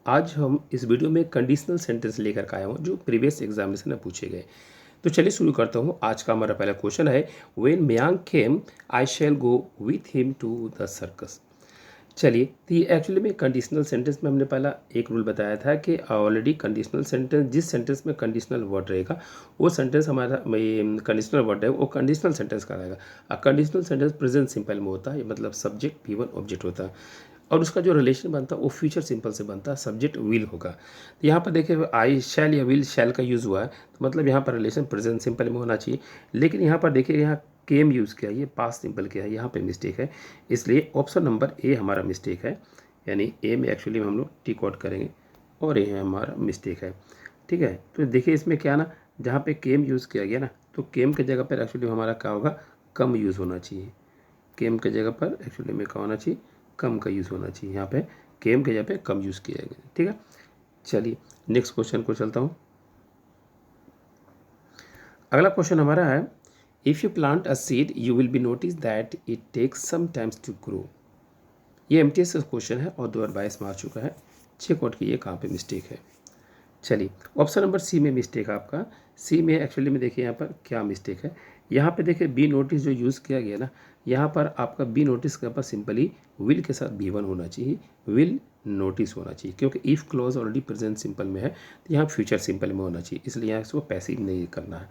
आज हम इस वीडियो में कंडीशनल सेंटेंस लेकर के आया हूँ जो प्रीवियस एग्जामिनेशन में पूछे गए। तो चलिए शुरू करता हूँ। आज का हमारा पहला क्वेश्चन है, when Mayank came I shall go with him to the circus. चलिए, तो ये एक्चुअली में कंडीशनल सेंटेंस में हमने पहला एक रूल बताया था कि ऑलरेडी कंडीशनल सेंटेंस, जिस सेंटेंस में कंडीशनल वर्ड रहेगा वो सेंटेंस हमारा कंडीशनल वर्ड है वो कंडीशनल सेंटेंस कहलाएगा। कंडीशनल सेंटेंस प्रेजेंट सिंपल में होता है, मतलब सब्जेक्ट भी वन ऑब्जेक्ट होता है और उसका जो रिलेशन बनता है वो फ्यूचर सिंपल से बनता है, सब्जेक्ट विल होगा। तो यहाँ पर देखिए आई शैल या विल शैल का यूज़ हुआ है, तो मतलब यहाँ पर रिलेशन प्रेजेंट सिंपल में होना चाहिए। लेकिन यहाँ पर देखिए, यहाँ केम यूज़ किया, ये पास्ट सिंपल किया है, यहाँ पे मिस्टेक है। इसलिए ऑप्शन नंबर ए हमारा मिस्टेक है, यानी ए में एक्चुअली में हम लोग टिक आउट करेंगे और ये हमारा मिस्टेक है। ठीक है, तो देखिए इसमें क्या ना, जहाँ पे केम यूज़ किया गया ना, तो केम के जगह पर एक्चुअली हमारा क्या होगा, कम यूज़ होना चाहिए। केम के जगह पर एक्चुअली में क्या होना चाहिए, कम का यूज़ होना चाहिए। यहाँ पे केम के जगह पे कम यूज़ किया गया। ठीक है, चलिए नेक्स्ट क्वेश्चन को चलता हूँ। अगला क्वेश्चन हमारा है, if you plant a seed you will be notice that it takes some times to grow. ये एमटीएस का क्वेश्चन है और 2022 में आ चुका है। चेक आउट कीजिए कहाँ पे मिस्टेक है। चलिए, ऑप्शन नंबर सी में मिस्टेक है आपका। सी में एक्चुअली में देखिए यहाँ पर क्या मिस्टेक है। यहाँ पे देखिए बी नोटिस जो यूज़ किया गया ना, यहाँ पर आपका बी नोटिस के पास सिंपली विल के साथ बी वन होना चाहिए, विल नोटिस होना चाहिए, क्योंकि if clause already present simple में है तो यहाँ फ्यूचर सिंपल में होना चाहिए, इसलिए यहाँ इसको पैसिव नहीं करना है।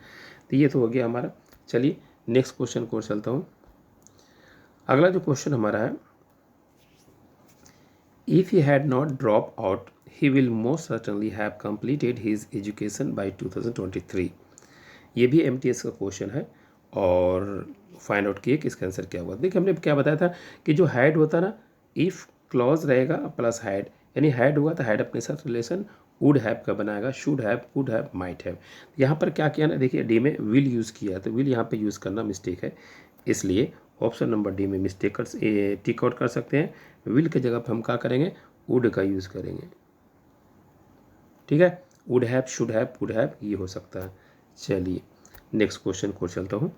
तो ये तो हो गया हमारा। चलिए नेक्स्ट क्वेश्चन को चलता हूँ। अगला जो क्वेश्चन हमारा है, if he had not dropped out he will most certainly have completed his education by 2023। ये भी एमटीएस का क्वेश्चन है और फाइंड आउट किए कि इसका आंसर क्या हुआ। देखिए हमने क्या बताया था कि जो हैड होता है ना, इफ़ क्लॉज रहेगा प्लस हैड, यानी हैड हुआ तो हैड अपने साथ रिलेशन वुड हैव का बनाएगा, should have, could have, might have. यहाँ पर क्या किया ना, देखिए डी में विल यूज़ किया तो विल यहाँ पे यूज़ करना मिस्टेक है, इसलिए ऑप्शन नंबर डी में मिस्टेक कर टिक आउट कर सकते हैं। विल के जगह पर हम क्या करेंगे, वुड का यूज़ करेंगे। ठीक है, would have, should have, would have, ये हो सकता है। चलिए नेक्स्ट क्वेश्चन को चलता हूँ।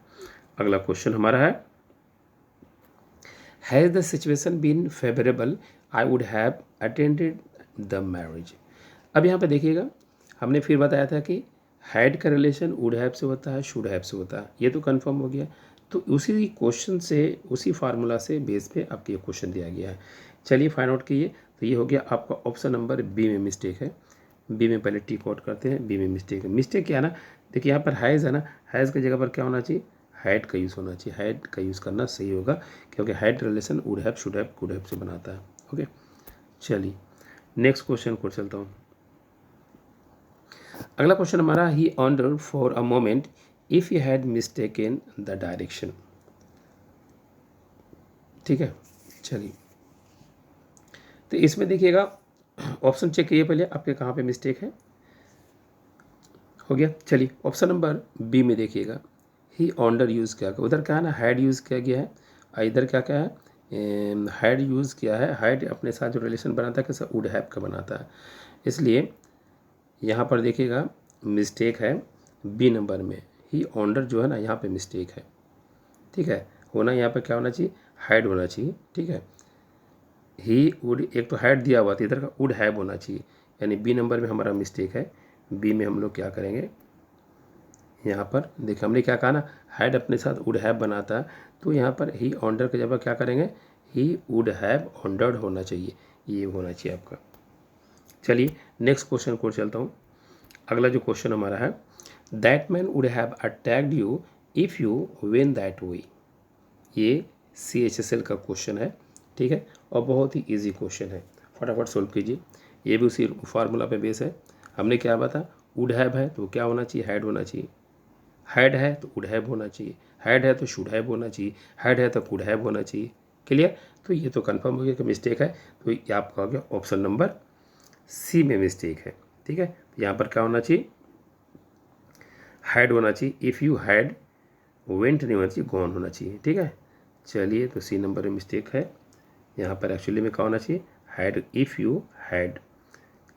अगला क्वेश्चन हमारा है, has the situation been favourable I would have attended the marriage. अब यहाँ पे देखिएगा, हमने फिर बताया था कि हैड का रिलेशन वुड हैव से होता है, शुड हैव से होता है, ये तो कंफर्म हो गया। तो उसी क्वेश्चन से, उसी फार्मूला से बेस पे आपको ये क्वेश्चन दिया गया है। चलिए फाइंड आउट कीजिए। तो ये हो गया आपका ऑप्शन नंबर बी में मिस्टेक है। बी में पहले टिक आउट करते हैं, बी में मिस्टेक है। मिस्टेक क्या है ना, देखिए यहाँ पर हैज़ है ना, हैज़ की जगह पर क्या होना चाहिए, हैड का यूज़ होना चाहिए। हैड का यूज़ करना सही होगा, क्योंकि had relation would have, should have, could have से बनाता है। ओके, चलिए नेक्स्ट क्वेश्चन को चलता हूँ। अगला क्वेश्चन हमारा, he wondered for a moment if he had mistaken the direction. ठीक है, चलिए तो इसमें देखिएगा, ऑप्शन चेक करिए पहले आपके कहाँ पे मिस्टेक है। हो गया, चलिए ऑप्शन नंबर बी में देखिएगा, ही ऑन्डर यूज़ किया गया, उधर क्या है ना, हैड यूज़ किया गया है, इधर क्या क्या है, हैड यूज़ किया है। हैड अपने साथ जो रिलेशन बनाता है कैसा, वुड हैव का बनाता है, इसलिए यहाँ पर देखिएगा मिस्टेक है बी नंबर में। ही ऑन्डर जो है ना, यहाँ पे मिस्टेक है। ठीक है, होना यहाँ पे क्या होना चाहिए, हैड होना चाहिए। ठीक है, ही वुड, एक तो हैड दिया हुआ था, इधर का वुड हैव होना चाहिए, यानी बी नंबर में हमारा मिस्टेक है। बी में हम लोग क्या करेंगे, यहाँ पर देखिए हमने क्या कहा ना, हैड अपने साथ वुड हैव बनाता है, तो यहाँ पर ही ऑन्डर के जगह क्या करेंगे, ही वुड हैव ऑन्डर्ड होना चाहिए, ये होना चाहिए आपका। चलिए नेक्स्ट क्वेश्चन को चलता हूँ। अगला जो क्वेश्चन हमारा है, that man would have attacked you if you win that way. ये CHSL का क्वेश्चन है। ठीक है, और बहुत ही इजी क्वेश्चन है, फटाफट सोल्व कीजिए। ये भी उसी फार्मूला पे बेस है। हमने क्या बता, वुड हैव है तो क्या होना चाहिए, हैड होना चाहिए। हैड है तो वुड हैव होना चाहिए, हैड है तो शुड हैव होना चाहिए, हैड है तो कुड हैव होना चाहिए। क्लियर, तो ये तो कंफर्म हो गया कि मिस्टेक है, तो ये आपका हो गया ऑप्शन नंबर सी में मिस्टेक है। ठीक है, यहाँ पर क्या होना चाहिए, हैड होना चाहिए, इफ़ यू हैड, वेंट नहीं होना चाहिए, गॉन होना चाहिए। ठीक है, चलिए तो सी नंबर में मिस्टेक है, यहाँ पर एक्चुअली में क्या होना चाहिए, हैड, इफ़ यू हैड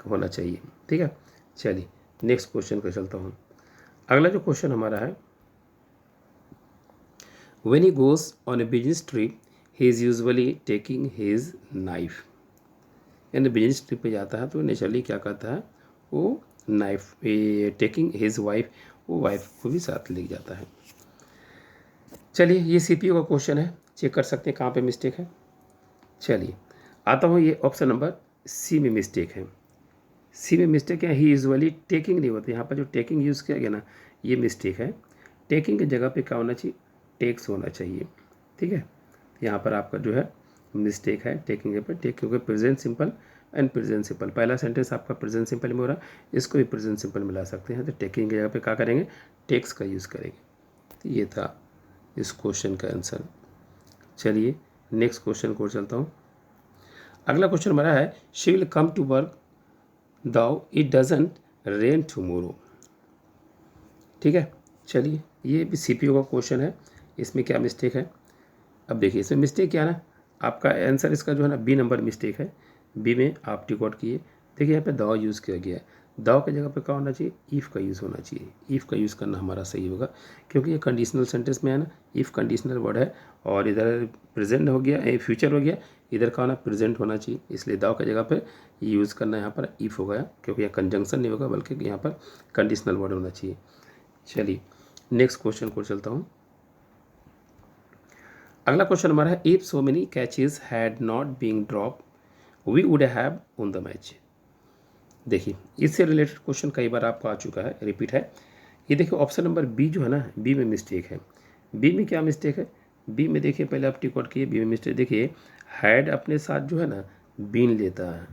होना चाहिए। ठीक है, चलिए नेक्स्ट क्वेश्चन पर चलता हूँ। अगला जो क्वेश्चन हमारा है, when he goes on A business trip he is usually taking his knife, यानी बिजनेस ट्रिप पे जाता है तो नेचुरली क्या करता है, वो नाइफ टेकिंग हिज वाइफ, वो वाइफ को भी साथ ले जाता है। चलिए ये सीपीयू का क्वेश्चन है, चेक कर सकते हैं कहाँ पे मिस्टेक है। चलिए आता हूँ, ये ऑप्शन नंबर सी में मिस्टेक है। सी में मिस्टेक है, ही यूजुअली टेकिंग नहीं होती, यहाँ पर जो टेकिंग यूज़ किया गया ना ये मिस्टेक है। टेकिंग की जगह पे क्या होना चाहिए, टेक्स होना चाहिए। ठीक है, यहाँ पर आपका जो है मिस्टेक है, टेकिंग के पर टेक, क्योंकि present simple and present simple, पहला सेंटेंस आपका प्रेजेंट सिंपल में हो रहा है, इसको भी प्रेजेंट सिंपल में ला सकते हैं, तो टेकिंग की जगह पे क्या करेंगे, टेक्स का यूज़ करेंगे। तो ये था इस क्वेश्चन का आंसर। चलिए नेक्स्ट क्वेश्चन को चलता हूँ। अगला क्वेश्चन हमारा है, she will come to work though it doesn't rain tomorrow. ठीक है, चलिए ये भी सीपीयू का क्वेश्चन है, इसमें क्या मिस्टेक है। अब देखिए इसमें मिस्टेक क्या है ना, आपका आंसर इसका जो है ना बी नंबर मिस्टेक है। बी में आप टिक आउट किए। देखिए यहाँ पे दाव यूज़ किया गया है, दाव की जगह पे क्या होना चाहिए, इफ़ का यूज़ होना चाहिए। इफ़ का यूज़ करना हमारा सही होगा, क्योंकि ये कंडीशनल सेंटेंस में है ना, इफ़ कंडीशनल वर्ड है, और इधर प्रेजेंट हो गया, फ्यूचर हो गया, इधर का होना प्रेजेंट होना चाहिए, इसलिए दाव की जगह पे यूज़ करना यहाँ पर इफ़ हो गया, क्योंकि यहाँ कंजंक्शन नहीं होगा बल्कि यहाँ पर कंडीशनल वर्ड होना चाहिए। चलिए नेक्स्ट क्वेश्चन को चलता हूँ। अगला क्वेश्चन हमारा है, if so many catches had not being drop we would have on the match. देखिए इससे रिलेटेड क्वेश्चन कई बार आपको आ चुका है, रिपीट है। ये देखिए ऑप्शन नंबर बी जो है ना, बी में मिस्टेक है। बी में क्या मिस्टेक है, बी में देखिए पहले आप टिक आउट किए, बी में मिस्टेक देखिए, हैड अपने साथ जो है ना बीन लेता है,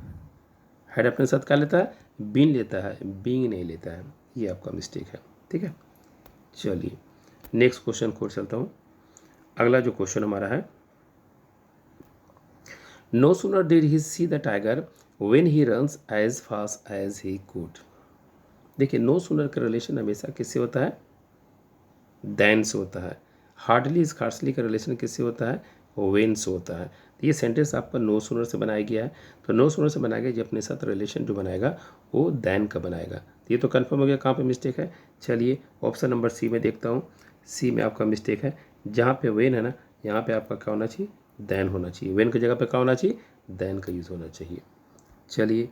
हैड अपने साथ क्या लेता है, बीन लेता है, बीइंग नहीं लेता है, ये आपका मिस्टेक है। ठीक है, चलिए नेक्स्ट क्वेश्चन को चलता हूँ। अगला जो क्वेश्चन हमारा है, no sooner did he see the tiger when he runs as fast as he could. देखिए नो सूनर का रिलेशन हमेशा किससे होता है, देन से होता है। हार्डली स्कार्सली का रिलेशन किससे होता है, वेन से होता है। तो ये सेंटेंस आपका नो सूनर से बनाया गया है, तो नो सूनर से बनाया गया, जो अपने साथ रिलेशन जो बनाएगा वो देन का बनाएगा। तो ये तो कन्फर्म हो गया कहाँ पे मिस्टेक है। चलिए ऑप्शन नंबर सी में देखता हूँ, सी में आपका मिस्टेक है, जहाँ पे वेन है ना, यहाँ पे आपका क्या होना चाहिए, देन होना चाहिए। वेन की जगह पे क्या होना चाहिए, देन का यूज़ होना चाहिए। चलिए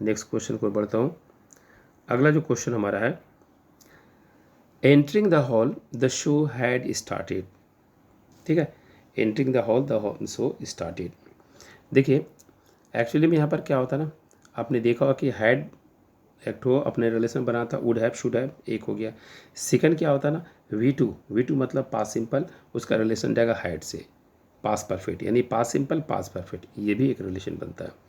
नेक्स्ट क्वेश्चन को बढ़ता हूँ। अगला जो क्वेश्चन हमारा है, entering the hall the show had started. ठीक है, entering the hall show started. देखिए एक्चुअली में यहाँ पर क्या होता है ना, आपने देखा होगा कि हैड एक ठो अपने रिलेशन बना था, वुड हैव शुड हैव एक हो गया। सेकंड क्या होता है ना, वी टू मतलब पास सिंपल, उसका रिलेशन जाएगा हैड से, पास परफेक्ट, यानी पास सिंपल पास परफेक्ट, ये भी एक रिलेशन बनता है।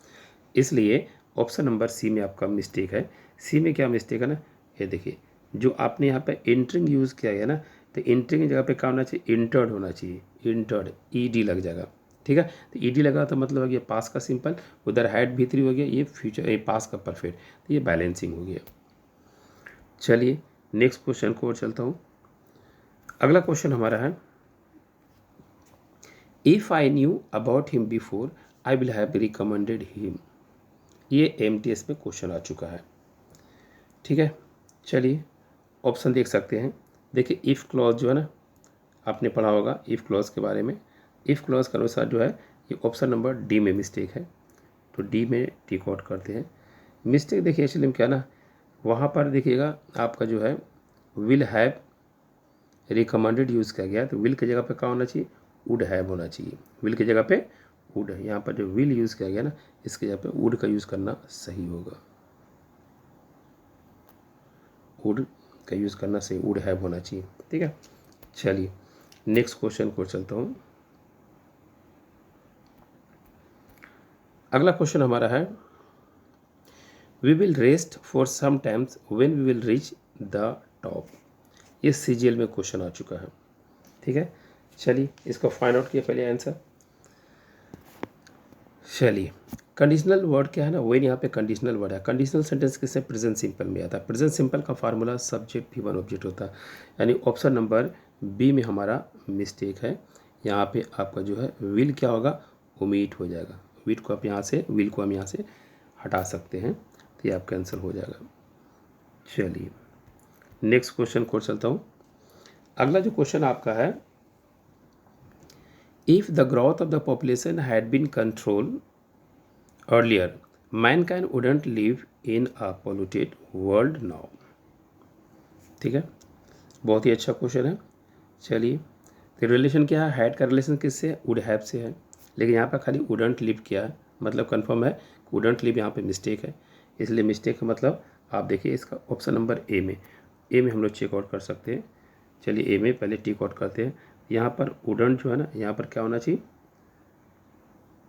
इसलिए ऑप्शन नंबर सी में आपका मिस्टेक है। सी में क्या मिस्टेक है ना, ये देखिए जो आपने यहाँ पे एंटरिंग यूज़ किया है ना, तो एंटरिंग की जगह पे क्या होना चाहिए, इंटर्ड होना चाहिए, इंटर्ड ईडी लग जाएगा। ठीक है, तो ईडी लगा तो मतलब हो गया पास का सिंपल, उधर हैड भीतरी हो गया, ये फ्यूचर ये पास का परफेक्ट, तो ये बैलेंसिंग हो गया। चलिए नेक्स्ट क्वेश्चन को और चलता हूँ। अगला क्वेश्चन हमारा है, if I knew about him before I will have recommended him. ये एमटीएस में क्वेश्चन आ चुका है। ठीक है, चलिए ऑप्शन देख सकते हैं। देखिए इफ़ क्लॉज जो है ना, आपने पढ़ा होगा इफ़ क्लॉज के बारे में। इफ़ क्लॉज के अनुसार जो है ये ऑप्शन नंबर डी में मिस्टेक है, तो डी में टिक आउट करते हैं। मिस्टेक देखिए एक्चुअली में क्या ना, वहाँ पर देखिएगा आपका जो है विल हैव रिकमेंडेड यूज़ किया गया, तो विल की जगह पे क्या होना चाहिए, वुड हैव होना चाहिए। विल की जगह पे वुड है, यहाँ पर जो विल यूज़ किया गया ना, इसकी जगह पे वुड का यूज़ करना सही होगा, वुड का यूज़ करना सही, वुड हैव होना चाहिए। ठीक है, चलिए नेक्स्ट क्वेश्चन को चलता हूँ। अगला क्वेश्चन हमारा है, we will rest for some times when we will reach the top. ये सीजीएल में क्वेश्चन आ चुका है। ठीक है, चलिए इसको फाइंड आउट किया पहले आंसर। चलिए कंडीशनल वर्ड क्या है ना, वेन यहाँ पे कंडीशनल वर्ड है। कंडीशनल सेंटेंस किससे, प्रेजेंट सिंपल में आता है। प्रेजेंट सिंपल का फार्मूला सब्जेक्ट भी वन ऑब्जेक्ट होता है, यानी ऑप्शन नंबर बी में हमारा मिस्टेक है। यहाँ पे आपका जो है विल क्या होगा, ओमिट हो जाएगा। विल को आप यहाँ से, विल को हम यहाँ से हटा सकते हैं, तो ये आपका आंसर हो जाएगा। चलिए नेक्स्ट क्वेश्चन को चलता हूँ। अगला जो क्वेश्चन आपका है, if the growth of the population had been control earlier mankind wouldn't live in a polluted world now. ठीक है, बहुत ही अच्छा क्वेश्चन है। चलिए, तो रिलेशन क्या है, हैड का रिलेशन किससे है, वुड हैव से है, लेकिन यहाँ पर खाली वुडंट लिव किया है, मतलब कन्फर्म है वुडंट लिव यहाँ पे मिस्टेक है, इसलिए मिस्टेक है, मतलब आप देखिए इसका ऑप्शन नंबर ए में हम लोग चेकआउट कर सकते हैं। चलिए ए में पहले टिक आउट करते हैं। यहाँ पर वुडंट जो है ना, यहाँ पर क्या होना चाहिए,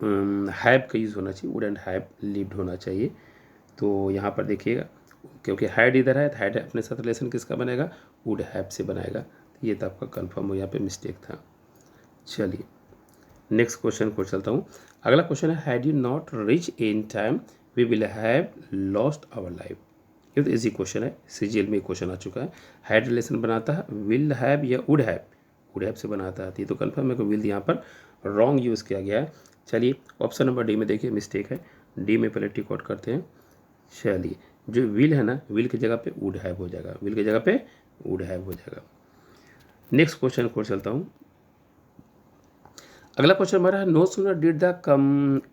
हैव का यूज़ होना चाहिए, वुडंट हैव लिव्ड होना चाहिए। तो यहाँ पर देखिएगा, क्योंकि हैड इधर है तो हैड अपने साथ रिलेशन किसका बनेगा, वुड हैव से बनाएगा, तो ये तो आपका कन्फर्म हो, यहाँ पे मिस्टेक था। चलिए नेक्स्ट क्वेश्चन को चलता हूँ। अगला क्वेश्चन है, had you not reach in time we will have lost our life. ये तो इजी क्वेश्चन है, सीजीएल में क्वेश्चन आ चुका है। हैड रिलेशन बनाता है विल हैव या वुड हैव से बनाता है, तो ये तो कन्फर्म है कि विल यहाँ पर रॉन्ग यूज़ किया गया है। चलिए ऑप्शन नंबर डी में देखिए मिस्टेक है, डी में पहले टिक आउट करते हैं। चलिए जो विल है ना, विल की जगह पे वुड हैव हो जाएगा, विल की जगह पे वुड हैव हो जाएगा। नेक्स्ट क्वेश्चन को चलता हूँ। अगला क्वेश्चन हमारा है, no sooner did the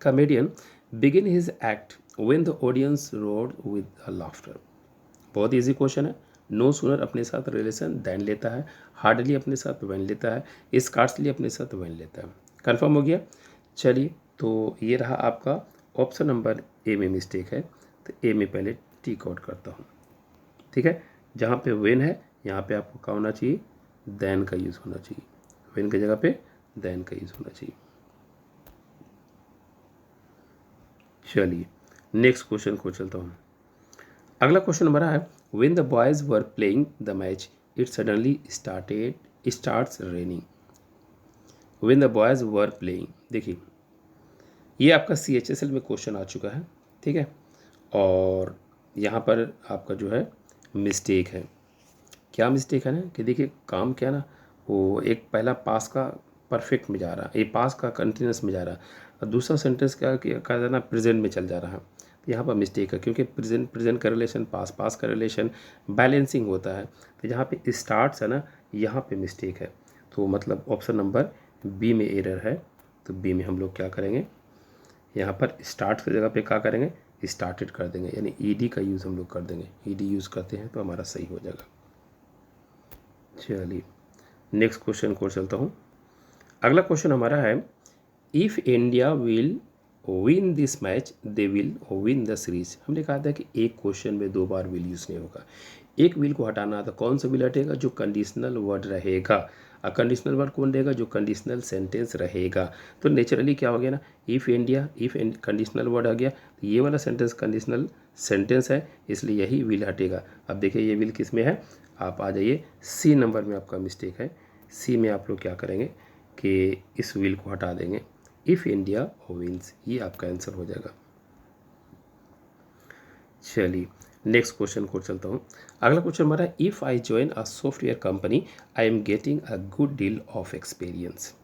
comedian begin his act when the audience roared with laughter. बहुत इजी क्वेश्चन है। नो सूनर अपने साथ रिलेशन देन लेता है, हार्डली अपने साथ वेन लेता है, स्कार्सली अपने साथ वेन लेता है। कन्फर्म हो गया। चलिए तो ये रहा आपका ऑप्शन नंबर ए में मिस्टेक है, तो ए में पहले टिक आउट करता हूँ। ठीक है, जहाँ पे वेन है यहाँ पे आपको क्या होना चाहिए, देन का यूज़ होना चाहिए, वेन की जगह पे देन का यूज़ होना चाहिए। चलिए नेक्स्ट क्वेश्चन को चलता हूँ। अगला क्वेश्चन हमारा है, when the boys were playing the match it suddenly starts raining. When the boys were playing, देखिए ये आपका CHSL में क्वेश्चन आ चुका है। ठीक है, और यहाँ पर आपका जो है मिस्टेक है। क्या मिस्टेक है ना, कि देखिए काम क्या ना, वो एक पहला पास का परफेक्ट में जा रहा है, ये पास का कंटिन्यूस में जा रहा है, और दूसरा सेंटेंस क्या जाना प्रेजेंट में चल जा रहा है। तो यहाँ पर मिस्टेक है, क्योंकि प्रेजेंट का रिलेशन पास का रिलेशन बैलेंसिंग होता है, तो जहाँ पे स्टार्ट्स है ना, यहाँ पे मिस्टेक है। तो मतलब ऑप्शन नंबर बी में एरर है। तो बी में हम लोग क्या करेंगे, यहाँ पर स्टार्ट की जगह पे क्या करेंगे, स्टार्टेड कर देंगे, यानी ईडी का यूज़ हम लोग कर देंगे, ईडी यूज़ करते हैं तो हमारा सही हो जाएगा। चलिए नेक्स्ट क्वेश्चन को चलता हूँ। अगला क्वेश्चन हमारा है, if India will win this match they will win the series. हमने कहा था कि एक क्वेश्चन में 2 बार विल यूज़ नहीं होगा, एक विल को हटाना था, कौन सा विल हटेगा, जो कंडीशनल वर्ड रहेगा। कंडीशनल वर्ड कौन रहेगा, जो कंडीशनल सेंटेंस रहेगा। तो नेचुरली क्या हो गया ना, if India, if conditional word आ गया, तो ये वाला सेंटेंस कंडीशनल सेंटेंस है, इसलिए यही विल हटेगा। अब देखिए ये विल किस में है, आप आ जाइए सी नंबर में, आपका मिस्टेक है। सी में आप लोग क्या करेंगे कि इस विल को हटा देंगे, इफ़ इंडिया विंस, ये आपका आंसर हो जाएगा। चलिए नेक्स्ट क्वेश्चन को चलता हूँ। अगला क्वेश्चन हमारा, if I join a software company I am getting a good deal of experience.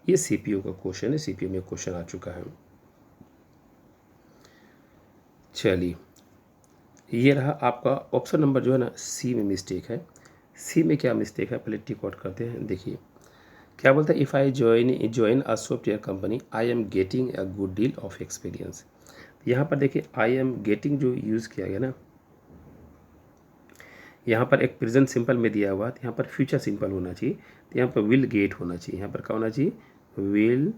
ये सीपीयू का क्वेश्चन है, सीपीयू में क्वेश्चन आ चुका है। चलिए ये रहा आपका ऑप्शन नंबर जो है ना, सी में मिस्टेक है। सी में क्या मिस्टेक है, पहले टिक आउट करते हैं। देखिए क्या बोलता है, if I join a software company I am getting a good deal of experience. यहाँ पर देखिए आई एम गेटिंग जो यूज़ किया गया ना, यहाँ पर एक प्रेजेंट सिंपल में दिया हुआ, तो यहाँ पर फ्यूचर सिंपल होना चाहिए, तो यहाँ पर विल गेट होना चाहिए, यहाँ पर क्या होना चाहिए, विल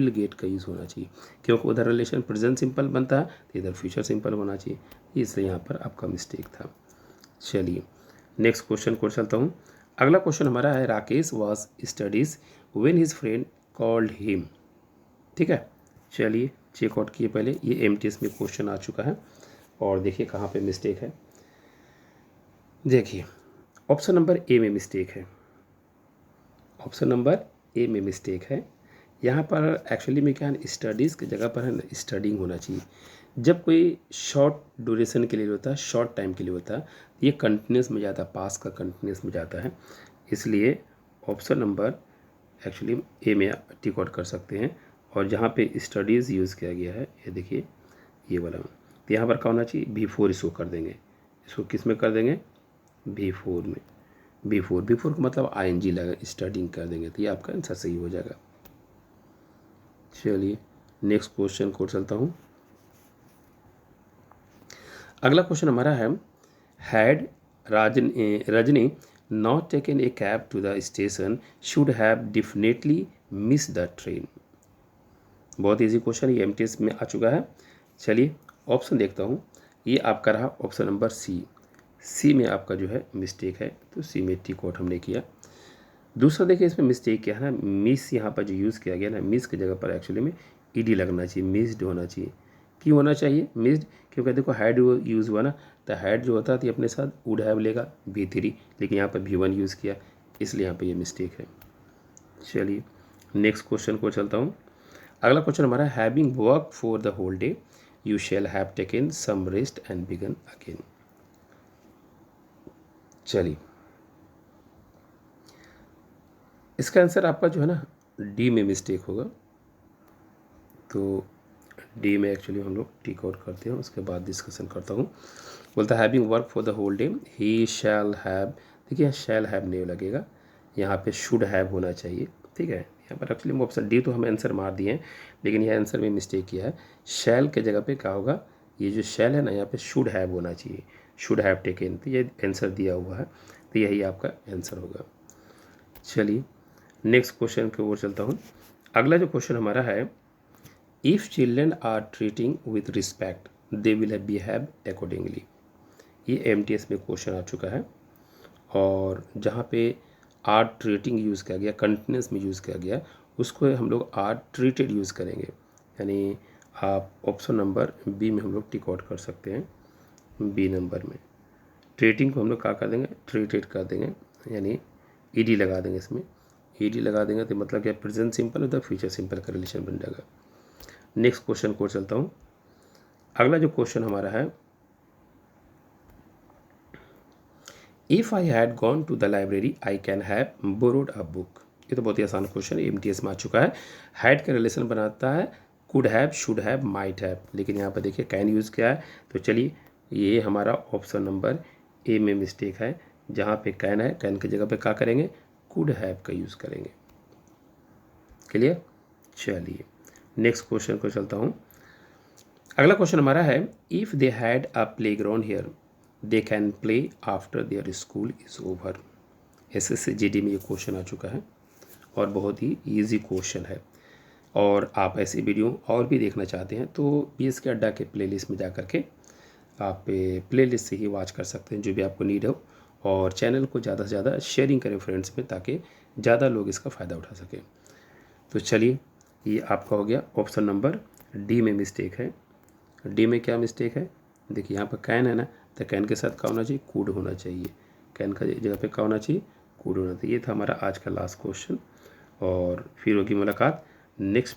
गेट का यूज़ होना चाहिए, क्योंकि उधर रिलेशन प्रेजेंट सिंपल बनता है, तो इधर फ्यूचर सिंपल होना चाहिए, इसलिए यहाँ पर आपका मिस्टेक था। चलिए नेक्स्ट क्वेश्चन को चलता हूँ। अगला क्वेश्चन हमारा है, Rakesh was studies when his friend called him. ठीक है, चलिए चेकआउट किए पहले, ये MTS में क्वेश्चन आ चुका है, और देखिए कहाँ पे मिस्टेक है। देखिए ऑप्शन नंबर ए में मिस्टेक है, ऑप्शन नंबर ए में मिस्टेक है। यहाँ पर एक्चुअली में क्या है, स्टडीज़ की जगह पर है स्टडिंग होना चाहिए। जब कोई शॉर्ट ड्यूरेशन के लिए होता है, शॉर्ट टाइम के लिए होता है, ये कंटिन्यूस में जाता है, पास का कंटिन्यूस में जाता है, इसलिए ऑप्शन नंबर एक्चुअली ए में टिक आउट कर सकते हैं। और जहाँ पे स्टडीज़ यूज़ किया गया है, ये देखिए ये वाला, तो यहाँ पर क्या होना चाहिए, B4 इसको कर देंगे, इसको किस में कर देंगे, B4 में। B4 का मतलब ING लगा, स्टडिंग कर देंगे, तो ये आपका आंसर सही हो जाएगा। चलिए नेक्स्ट क्वेश्चन को चलता हूँ। अगला क्वेश्चन हमारा है, had Rajni not taken a cab to the station should have definitely miss the train. बहुत इजी क्वेश्चन, ये एमटीएस में आ चुका है। चलिए ऑप्शन देखता हूँ। ये आपका रहा ऑप्शन नंबर सी में आपका जो है मिस्टेक है, तो सी में टिक आउट हमने किया। दूसरा देखिए इसमें मिस्टेक क्या है ना, मिस यहाँ पर जो यूज़ किया गया ना, मिस की जगह पर एक्चुअली में ईडी लगना चाहिए, मिस्ड होना चाहिए। क्यों होना चाहिए मिस्ड? क्योंकि देखो हैड यूज़ हुआ ना, तो हैड जो होता है अपने साथ वुड हैव लेगा V3, लेकिन यहाँ पर V1 यूज़ किया, इसलिए यहाँ पर ये मिस्टेक है। चलिए नेक्स्ट क्वेश्चन को चलता हूँ। अगला क्वेश्चन हमारा, having work for the whole day you shall have taken some rest and began again. चलिए इसका आंसर आपका जो है ना डी में मिस्टेक होगा, तो डी में एक्चुअली हम लोग टिक आउट करते हैं, उसके बाद डिस्कशन करता हूँ। बोलता है having work for the whole day he shall have, देखिए शैल हैव नहीं लगेगा, यहाँ पे शुड हैव होना चाहिए, ठीक है। यहाँ पर एक्चुअली ऑप्शन डी तो हमें आंसर मार दिए हैं, लेकिन यह आंसर में मिस्टेक किया है। शैल के जगह पे क्या होगा, ये जो शैल है ना यहाँ पे शुड हैव होना चाहिए, शुड हैव टेकन, तो ये आंसर दिया हुआ है, तो यही आपका आंसर होगा। चलिए नेक्स्ट क्वेश्चन की ओर चलता हूँ। अगला जो क्वेश्चन हमारा है, if children are treating with respect they will behave accordingly. ये एमटीएस में क्वेश्चन आ चुका है, और जहाँ पे आर ट्रीटिंग यूज़ किया गया, कंटिन्यूस में यूज़ किया गया, उसको हम लोग आर ट्रीटेड यूज़ करेंगे। यानी आप ऑप्शन नंबर बी में हम लोग टिक आउट कर सकते हैं, बी नंबर में ट्रीटिंग को हम लोग क्या कर देंगे, ट्रीटेड कर देंगे, यानी ईडी लगा देंगे। इसमें ईडी लगा देंगे तो मतलब क्या, प्रेजेंट सिंपल और फ्यूचर सिंपल का रिलेशन बन जाएगा। नेक्स्ट क्वेश्चन को चलता हूँ। अगला जो क्वेश्चन हमारा है, if I had gone to the library I can have borrowed a book. ये तो बहुत ही आसान क्वेश्चन एमटीएस में आ चुका है। हैड का रिलेशन बनाता है could have, should have, might have, लेकिन यहाँ पर देखिए कैन यूज़ किया है, तो चलिए ये हमारा ऑप्शन नंबर ए में मिस्टेक है। जहाँ पे कैन है, कैन की जगह पे क्या करेंगे, कुड हैव का यूज़ करेंगे। क्लियर? चलिए नेक्स्ट क्वेश्चन को चलता हूँ। अगला क्वेश्चन हमारा है, if they had a playground here they can play after their school is over. SSCGD में ये क्वेश्चन आ चुका है, और बहुत ही ईजी क्वेश्चन है। और आप ऐसी वीडियो और भी देखना चाहते हैं तो PSK के अड्डा के प्लेलिस्ट में जा कर के आप प्लेलिस्ट से ही वॉच कर सकते हैं, जो भी आपको नीड हो। और चैनल को ज़्यादा से ज़्यादा शेयरिंग करें फ्रेंड्स में, ताकि ज़्यादा लोग इसका फ़ायदा उठा सकें। तो चलिए ये आपका हो गया ऑप्शन नंबर डी में मिस्टेक है। डी में क्या मिस्टेक है, देखिए यहाँ पर कैन है ना, तो कैन के साथ क्या होना चाहिए, कूड होना चाहिए। कैन का जगह पे क्या होना चाहिए, कूड होना चाहिए। ये था हमारा आज का लास्ट क्वेश्चन, और फिर होगी मुलाकात नेक्स्ट